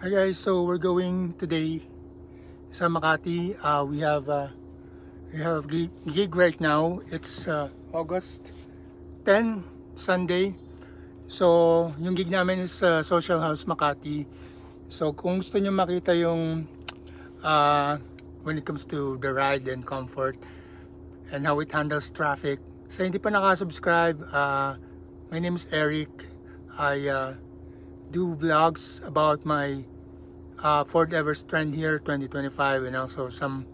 Hi guys, so we're going today sa Makati. We have gig right now. It's August 10, Sunday. So yung gig namin is Social House Makati. So kung gusto nyo makita yung uh, when it comes to the ride and comfort and how it handles traffic. So hindi pa nakasubscribe, my name is Eric. I do vlogs about my Ford Everest Trend here 2025 and also some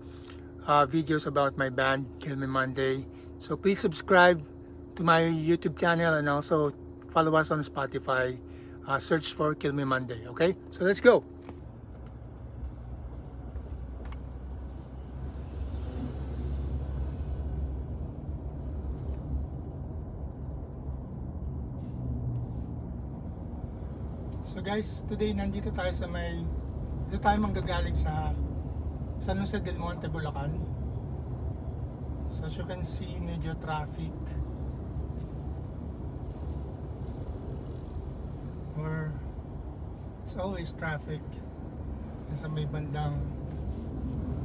videos about my band Kill Me Monday. So please subscribe to my YouTube channel and also follow us on Spotify. Search for Kill Me Monday. Okay, so let's go. So guys, today nandito tayo sa dito tayo manggagaling sa San Jose del Monte, Bulacan. So as you can see, medyo traffic. Or it's always traffic sa may bandang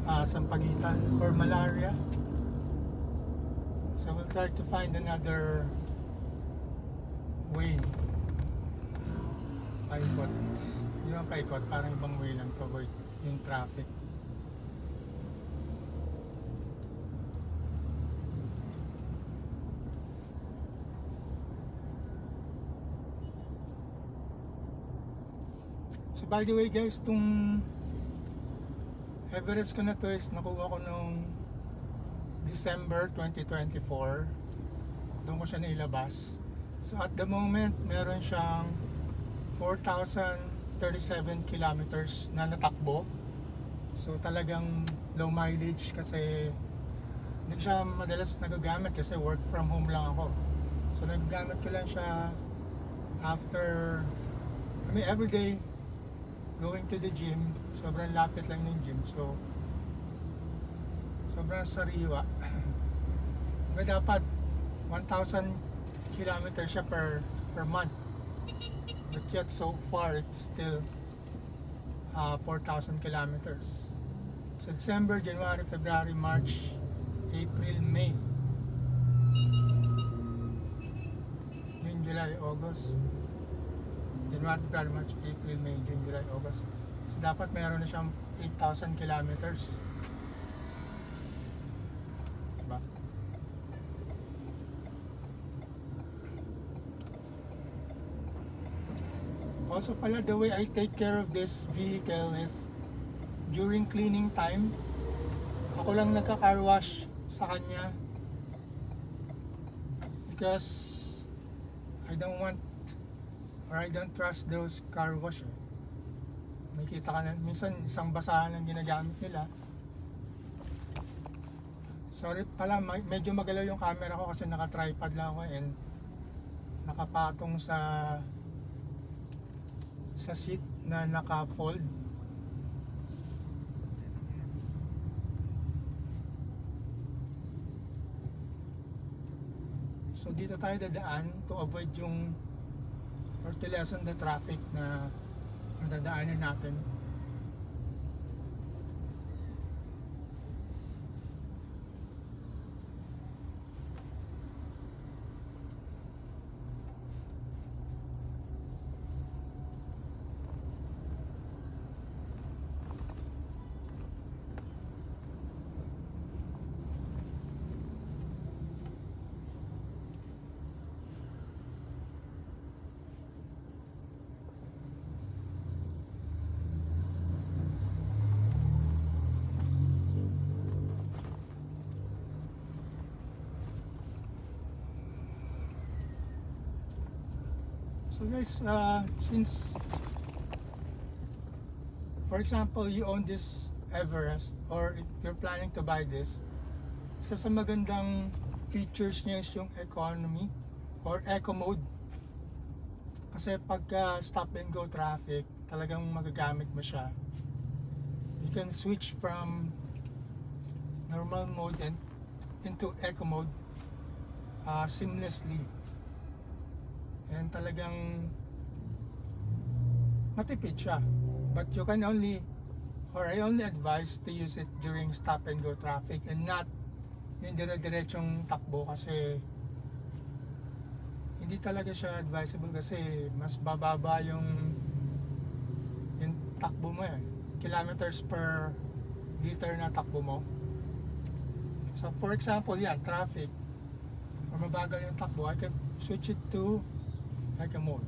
Sampaguitan or Malaria. So we'll try to find another way. Paikot. Hindi naman paikot, parang ibang way lang to avoid yung traffic. So by the way guys, itong Everest ko na to is nakuha ko noong December 2024. Doon ko siya nailabas. So at the moment, meron siyang 4,037 kilometers na natakbo. So talagang low mileage kasi hindi siya madalas nagagamit kasi work from home lang ako. So nagagamit ko lang siya after, everyday going to the gym. Sobrang lapit lang ng gym. So sobrang sariwa. May dapat 1,000 kilometers siya per month. But yet so far it's still 4,000 kilometers. So December, January, February, March, April, May, June, July, August. January, February, March, April, May, June, July, August. So dapat mayroon na siyang 8,000 kilometers. Diba? Also pala, the way I take care of this vehicle is during cleaning time, ako lang nagka-car wash sa kanya because I don't want or I don't trust those car wash. May kita ka na, minsan isang basahan ang ginagamit nila. Sorry pala, medyo magalaw yung camera ko kasi naka-tripod lang ako and nakapatong sa seat na naka-fold. So dito tayo dadaan to avoid yung or to lessen the traffic na dadaanan natin. So guys, since for example you own this Everest or if you're planning to buy this, isa sa magandang features niya is yung economy or eco mode. Kasi pagka stop and go traffic, talagang magagamit mo siya. You can switch from normal mode and into eco mode seamlessly. And talagang matipid siya. But you can only, or I only advise to use it during stop and go traffic and not yung dire-diretsong takbo, kasi hindi talaga siya advisable, kasi mas bababa yung takbo mo kilometers per liter na takbo mo. So for example, yan, traffic or mabagal yung takbo, I can switch it to eco mode.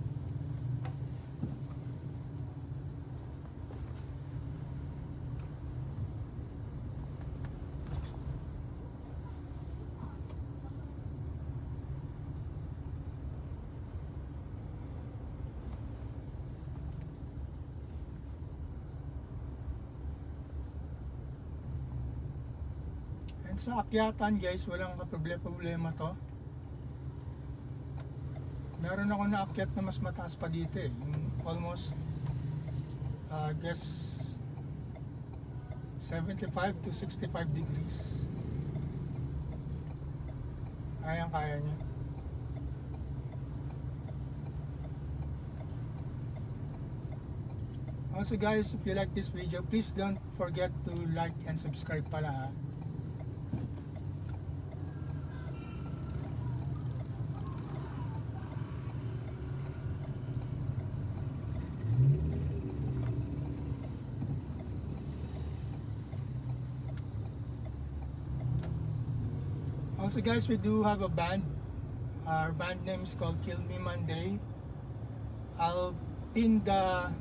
Sa akyatan guys, walang problema to. Meron ako naakyat na mas mataas pa dito yung almost guess 75 to 65 degrees. Kaya niya. Also guys, if you like this video, please don't forget to like and subscribe pala ha. Also guys, we do have a band. Our band name is called Kill Me Monday. I'll pin our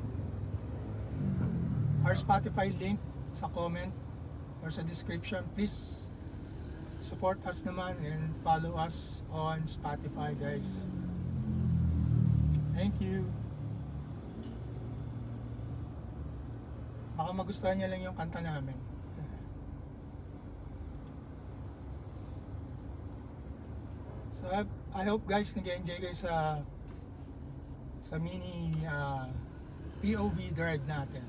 Spotify link sa comment or sa description. Please support us naman and follow us on Spotify guys. Thank you. Baka magustuhan niya lang yung kanta namin. So I hope guys nag-enjoy kayo sa mini POV drive natin.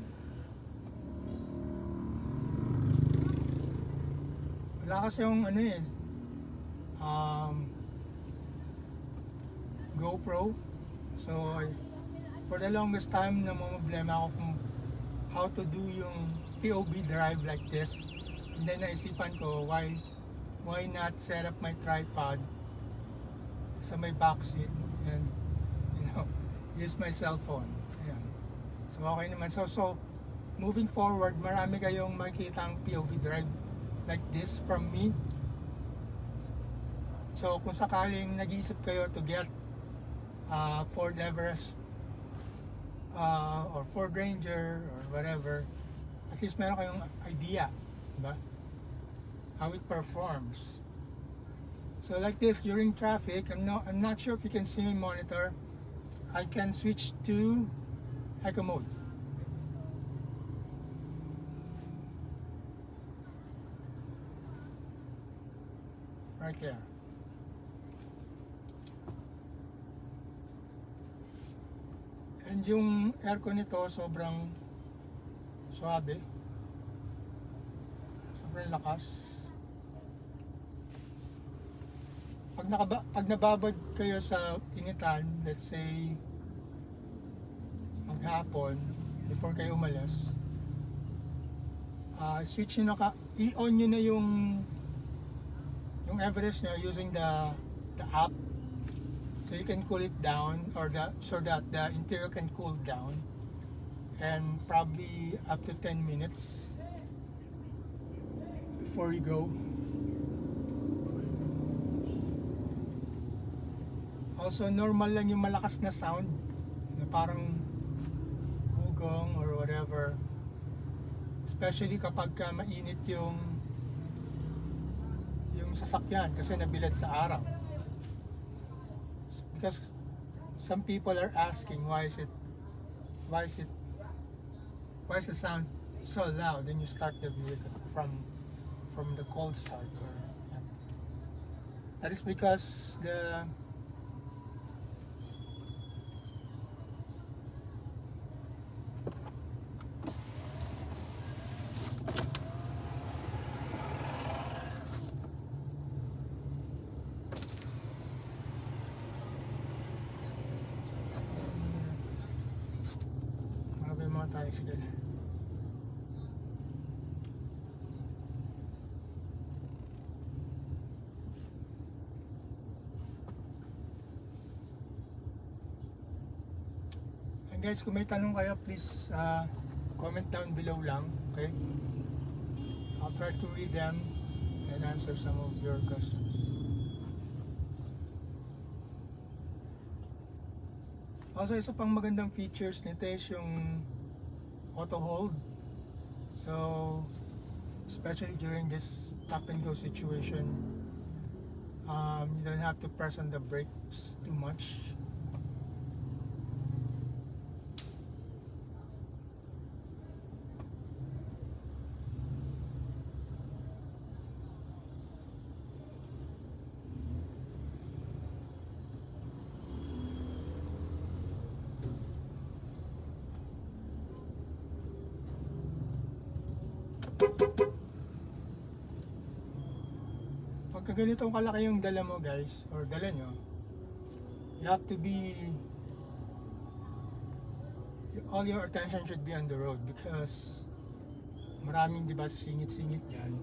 Wala kasi yung GoPro. So for the longest time namumblema ako kung how to do yung POV drive like this. And then naisipan ko why not set up my tripod sa may backseat and use my cell phone. Ayan. So okay naman. So moving forward, marami kayong makikitang POV drive like this from me. So kung sakaling nag-iisip kayo to get Ford Everest or Ford Ranger or whatever, at least meron kayong idea, diba? How it performs. So like this during traffic, I'm not sure if you can see my monitor. I can switch to eco mode. Right there. And yung aircon nito sobrang suabe. Sobrang lakas. Pag nababad kayo sa initan, let's say maghapon before kayo umalis, switch nyo na i-on nyo na yung Everest nyo using the app, so you can cool it down, or so that the interior can cool down, and probably up to 10 minutes before you go. Also, normal lang yung malakas na sound na parang hugong or whatever, especially kapag mainit yung sasakyan kasi nabilad sa araw. Because some people are asking why is the sound so loud when you start the vehicle from the cold start. That is because mga tricycle. And guys, kung may tanong kayo, please comment down below lang, okay? I'll try to read them and answer some of your questions. Also, isa pang magandang features nito is yung auto hold. So, especially during this stop and go situation, you don't have to press on the brakes too much. Pagka ganitong kalaki yung dala mo guys, or dala nyo, you have to be, all your attention should be on the road because maraming diba sa singit-singit dyan.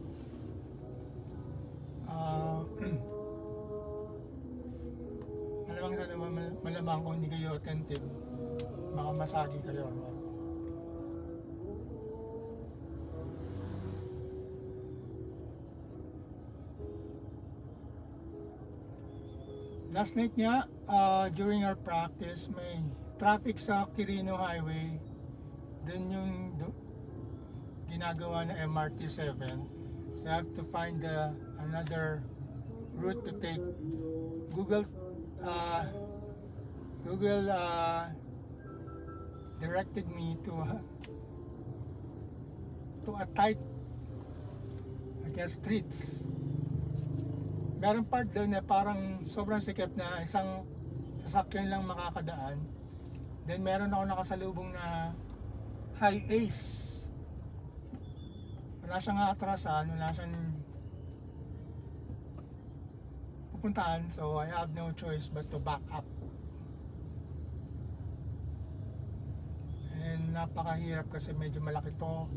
Malamang sana malamang kung hindi kayo attentive, baka masagi kayo. Last night nga, during our practice, may traffic sa Quirino Highway. Then yung ginagawa na MRT-7. So I have to find another route to take. Google directed me to a tight, I guess, streets. Meron part doon na parang sobrang sikip na isang sasakyan lang makakadaan. Then meron ako nakasalubong na high ace. Wala siyang atrasan, wala siyang pupuntahan. So I have no choice but to back up. And napakahirap kasi medyo malaki to.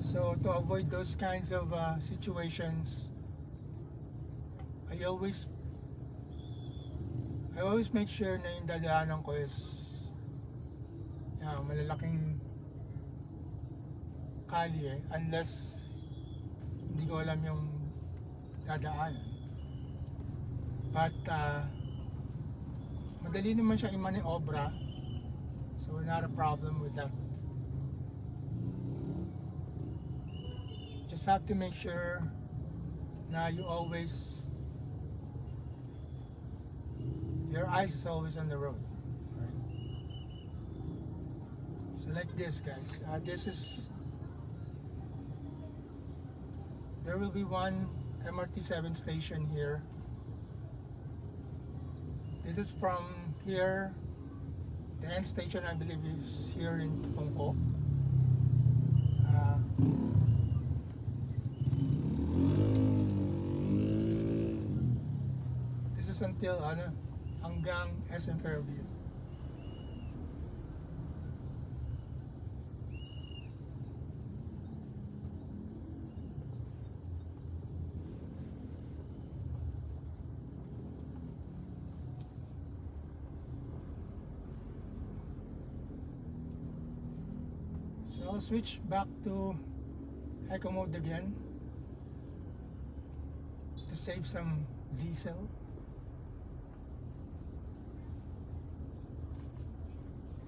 So to avoid those kinds of situations, I always make sure na yung dadaanan ko is malalaking kalye unless hindi ko alam yung dadaanan. But madali naman siya i-maniobra, so not a problem with that. Just have to make sure na your eyes is always on the road, right? So like this guys, there will be one MRT-7 station here. This is from here, the end station I believe is here in Tungko. This is until hanggang SM Fairview. So I'll switch back to eco mode again to save some diesel.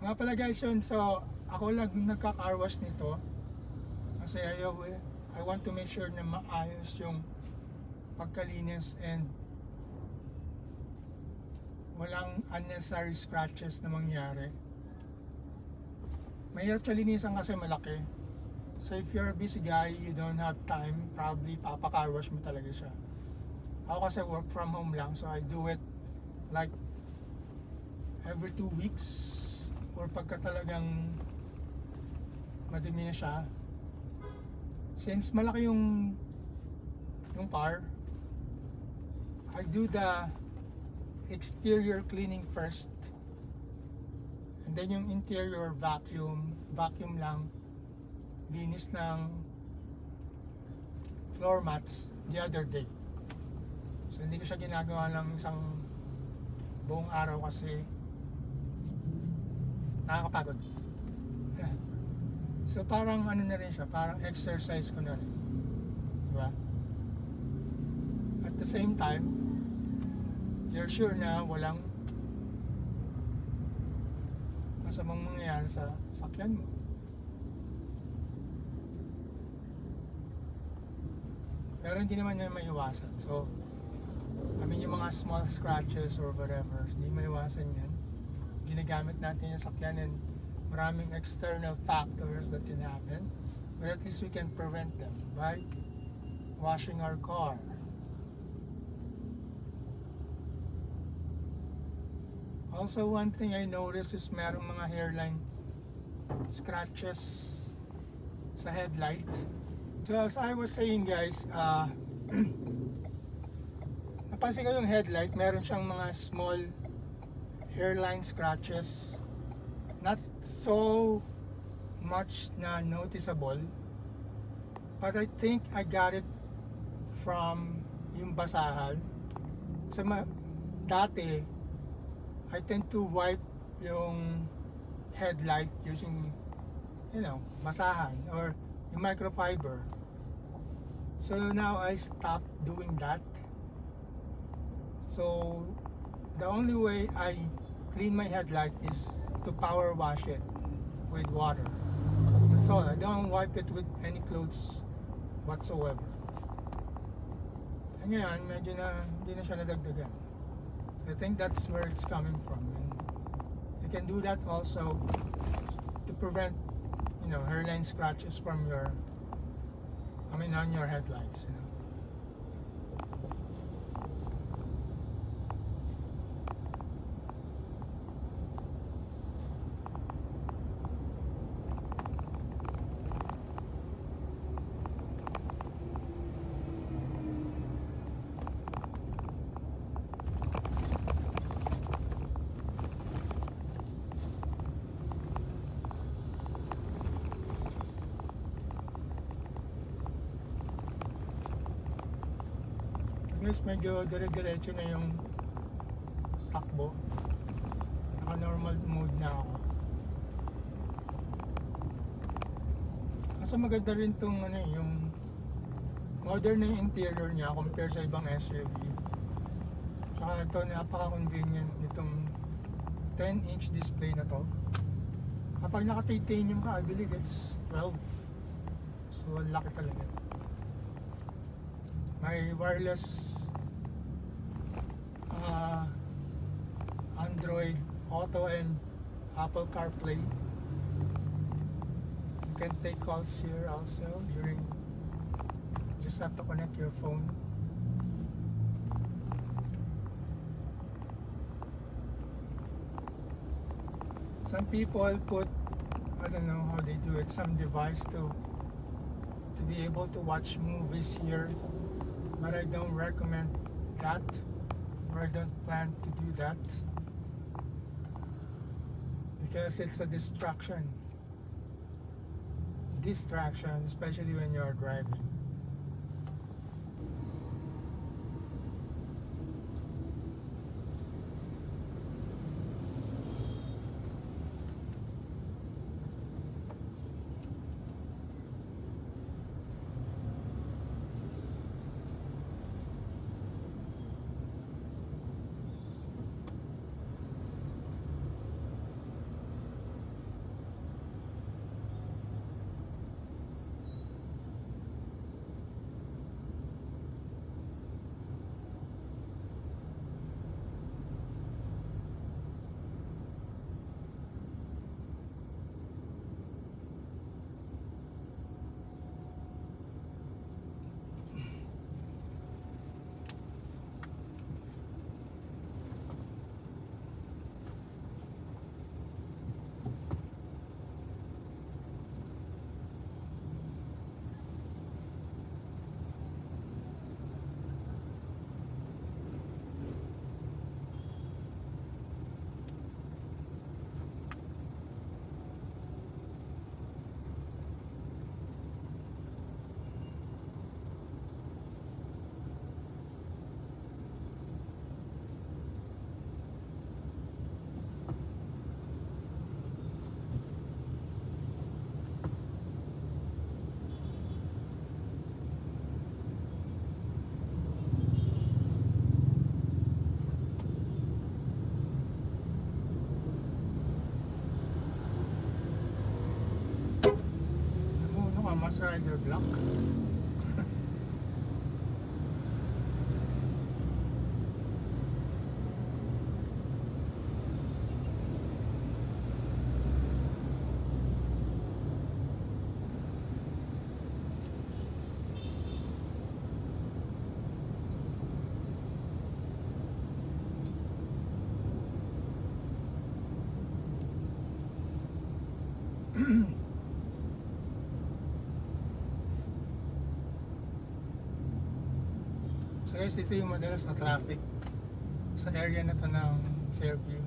Nga pala guys yun, so ako lang nagka-car wash nito kasi I want to make sure na maayos yung pagkalinis and walang unnecessary scratches na mangyari. Mahirap siya linisan kasi malaki. So if you're a busy guy, you don't have time, probably papa-car wash mo talaga siya. Ako kasi work from home lang, so I do it like every 2 weeks. Or pagka talagang madumi na siya, since malaki yung car, I do the exterior cleaning first And then yung interior vacuum lang, linis ng floor mats the other day. So hindi ko siya ginagawa ng isang buong araw kasi nakakapagod. So parang ano na rin siya, parang exercise ko na rin. Diba? At the same time, you're sure na walang masamang mangyayari sa sakyan mo. Pero hindi naman yan maiwasan. So, I mean yung mga small scratches or whatever, hindi maiwasan yan. Ginagamit natin yung sakyan and maraming external factors that can happen. But at least we can prevent them by washing our car. Also, one thing I noticed is merong mga hairline scratches sa headlight. So as I was saying guys, napansin ko yung headlight, meron siyang mga small hairline scratches. Not so much na noticeable, but I think I got it from yung basahan. Sa dati, I tend to wipe yung headlight using, basahan or yung microfiber. So now I stopped doing that. So the only way I clean my headlight is to power wash it with water. That's all. I don't wipe it with any clothes whatsoever. And ngayon, medyo na hindi na siya nadagdagan. So I think that's where it's coming from. And you can do that also to prevent, hairline scratches from on your headlights, Guys, medyo dire-diretso na yung takbo. Naka normal mode na ako. Kasi maganda rin tong yung modern na yung interior niya compare sa ibang SUV. Saka ito, napaka-convenient nitong 10-inch display na to. Kapag naka-titanium ka, I believe it's 12. So, laki talaga. May wireless Android Auto and Apple CarPlay. You can take calls here also during, just have to connect your phone. Some people put, I don't know how they do it, some device to be able to watch movies here, but I don't recommend that, or I don't plan to do that because it's a distraction, especially when you're driving. pa mas rider block. So guys, ito yung madalas na traffic sa area na to ng Fairview.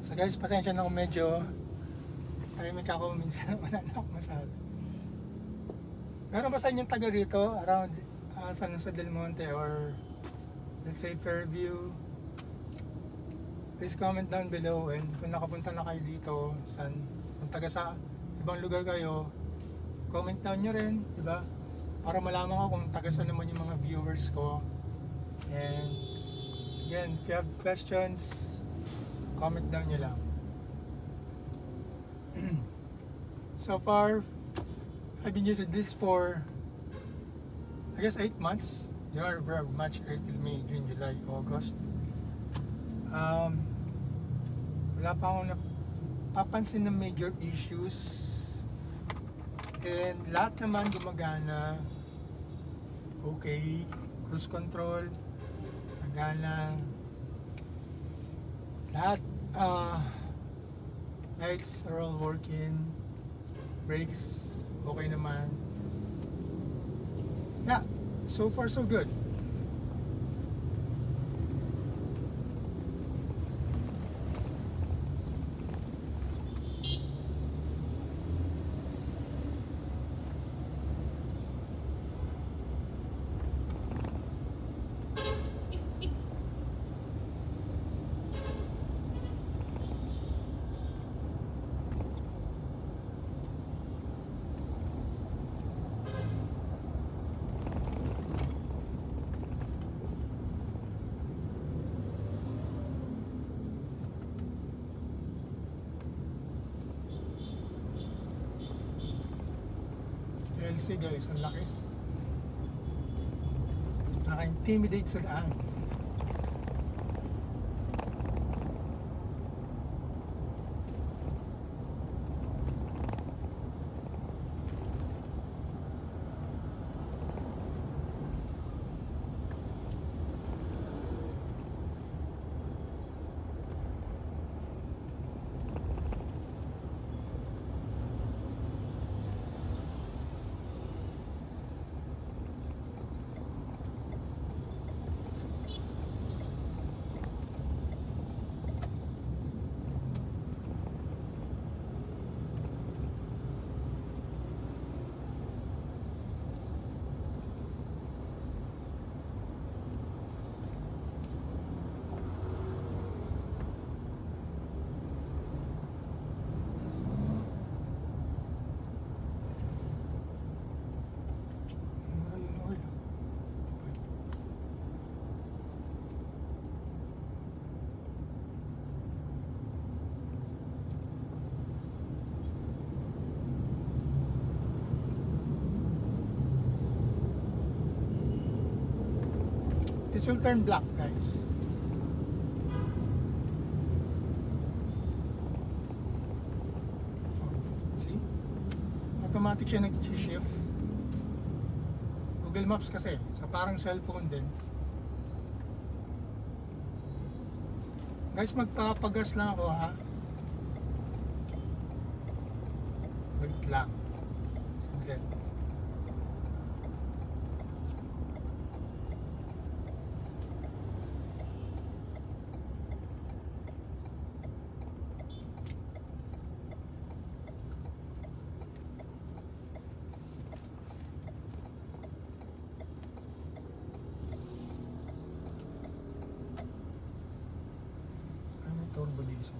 So guys, pasensya na kung medyo tahimik ako minsan. Wala na akong masabi. Meron ba sa inyong taga rito around San Jose del Monte or let's say Fairview? Please comment down below, and kung nakapunta na kayo dito, kung taga sa ibang lugar kayo, comment down nyo rin, di ba? Para malaman ko kung taga saan naman yung mga viewers ko. And again, if you have questions, comment down nyo lang. So far, I've been using this for I guess 8 months. January, March, April, May, June, July, August. Wala pa akong napapansin ng major issues, and lahat naman gumagana. Okay, cruise control gumagana, lahat. Lights are all working, brakes okay naman. Yeah, so far so good. LC guys, ang laki. Naka-intimidate sa daan. This will turn black, guys. See? Automatic siya nag-shift. Google Maps kasi. So parang cellphone din. Guys, magpapagas lang ako, ha? Wait lang. Saglit. Turbo diesel.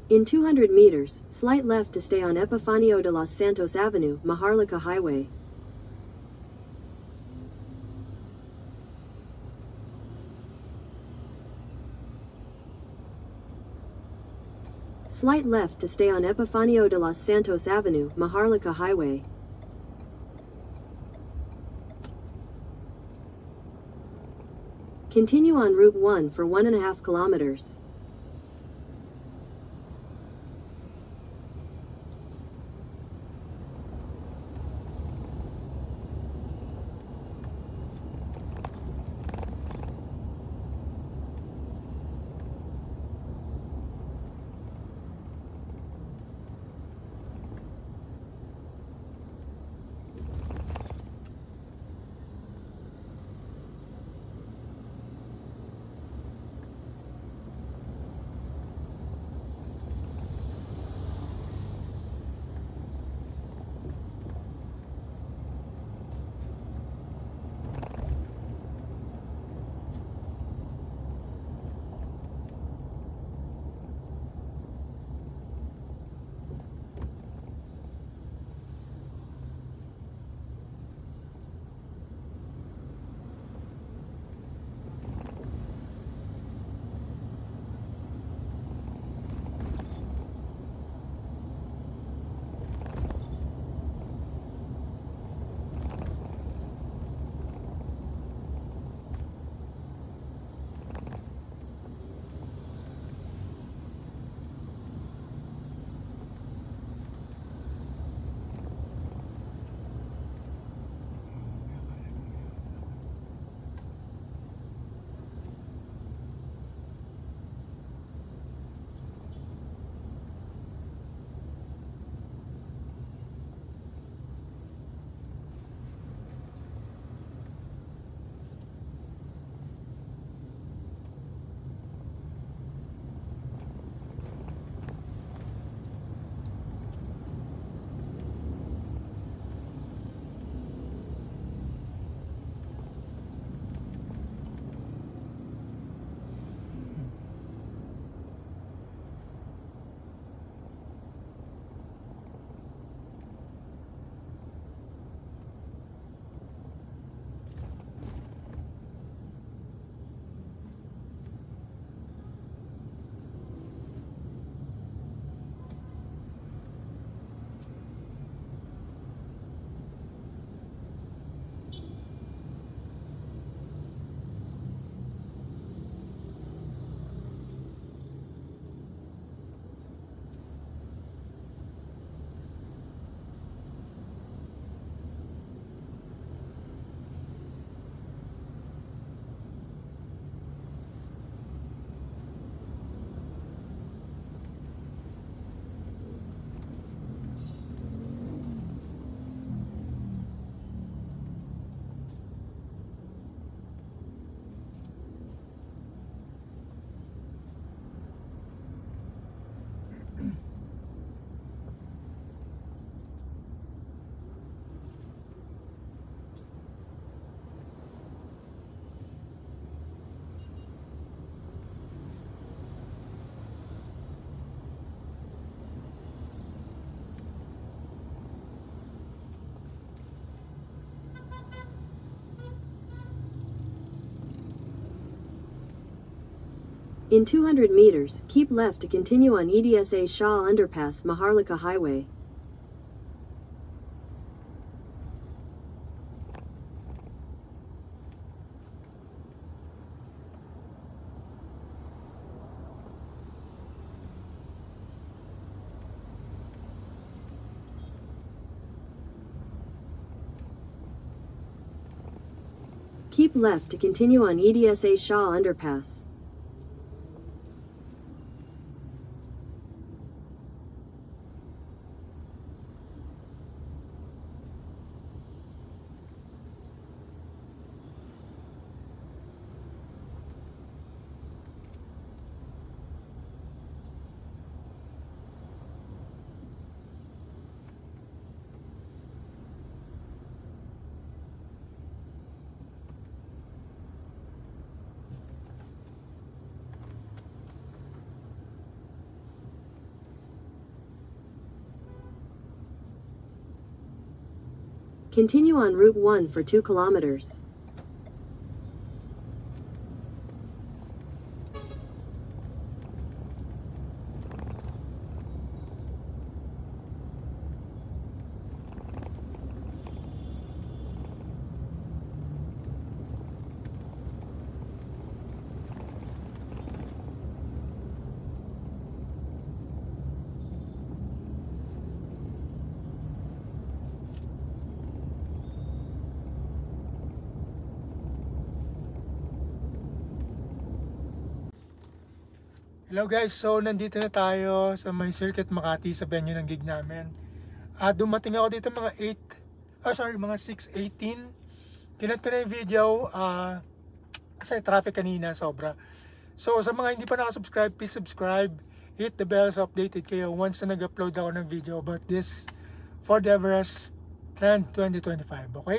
In 200 meters, slight left to stay on Epifanio de los Santos Avenue, Maharlika Highway. Slight left to stay on Epifanio de los Santos Avenue, Maharlika Highway. Continue on Route 1 for 1.5 kilometers. In 200 meters, keep left to continue on EDSA Shah Underpass, Maharlika Highway. Keep left to continue on EDSA Shah Underpass. Continue on Route 1 for 2 kilometers. Hello guys, so nandito na tayo sa may Circuit Makati sa venue ng gig namin. Dumating ako dito mga 6:18. Kinat ko na yung video kasi traffic kanina sobra. So sa mga hindi pa nakasubscribe, please subscribe. Hit the bell so updated kayo once na nag-upload ako ng video about this Ford Everest Trend 2025, okay?